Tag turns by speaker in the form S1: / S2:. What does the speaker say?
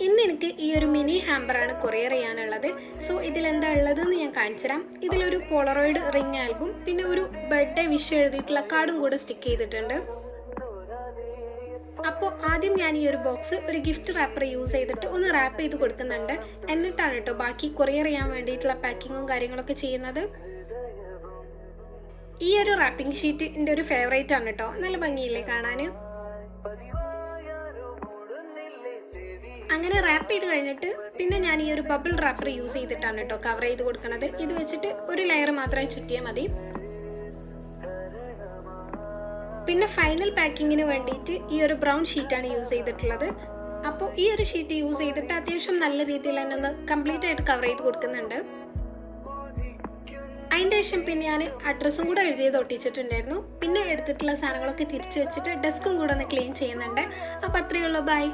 S1: ഇന്ന് എനിക്ക് ഈ ഒരു മിനി ഹാമ്പറാണ് കൊറിയർ ചെയ്യാനുള്ളത്. സോ ഇതിലെന്താ ഉള്ളതെന്ന് ഞാൻ കാണിച്ചു തരാം. ഇതിലൊരു പോളറോയിഡ് റിംഗ് ആൽബം പിന്നെ ഒരു ബർത്ത്ഡേ വിഷ് എഴുതിയിട്ടുള്ള കാർഡും കൂടെ സ്റ്റിക്ക് ചെയ്തിട്ടുണ്ട്. അപ്പോൾ ആദ്യം ഞാൻ ഈ ഒരു ബോക്സ് ഒരു ഗിഫ്റ്റ് റാപ്പർ യൂസ് ചെയ്തിട്ട് ഒന്ന് റാപ്പ് ചെയ്ത് കൊടുക്കുന്നുണ്ട്. എന്നിട്ടാണ് കേട്ടോ ബാക്കി കൊറിയർ ചെയ്യാൻ വേണ്ടിയിട്ടുള്ള പാക്കിങ്ങും കാര്യങ്ങളൊക്കെ ചെയ്യുന്നത്. ഈ ഒരു റാപ്പിംഗ് ഷീറ്റ് എൻ്റെ ഒരു ഫേവറേറ്റ് ആണ് കേട്ടോ. നല്ല ഭംഗിയില്ലേ കാണാൻ. അങ്ങനെ റാപ്പ് ചെയ്ത് കഴിഞ്ഞിട്ട് പിന്നെ ഞാൻ ഈ ഒരു ബബിൾ റാപ്പർ യൂസ് ചെയ്തിട്ടാണ് കേട്ടോ കവർ ചെയ്ത് കൊടുക്കുന്നത്. ഇത് വെച്ചിട്ട് ഒരു ലെയർ മാത്രം ചുറ്റിയാൽ മതി. പിന്നെ ഫൈനൽ പാക്കിങ്ങിന് വേണ്ടിയിട്ട് ഈ ഒരു ബ്രൗൺ ഷീറ്റാണ് യൂസ് ചെയ്തിട്ടുള്ളത്. അപ്പോൾ ഈ ഒരു ഷീറ്റ് യൂസ് ചെയ്തിട്ട് അത്യാവശ്യം നല്ല രീതിയിൽ തന്നെ ഒന്ന് കംപ്ലീറ്റ് ആയിട്ട് കവർ ചെയ്ത് കൊടുക്കുന്നുണ്ട്. അതിൻ്റെ ശേഷം പിന്നെ ഞാൻ അഡ്രസ്സും കൂടെ എഴുതിയത് ഒട്ടിച്ചിട്ടുണ്ടായിരുന്നു. പിന്നെ എടുത്തിട്ടുള്ള സാധനങ്ങളൊക്കെ തിരിച്ചു വെച്ചിട്ട് ഡെസ്കും കൂടെ ഒന്ന് ക്ലീൻ ചെയ്യുന്നുണ്ട്. അപ്പോൾ അത്രയേ ഉള്ളൂ. ബൈ.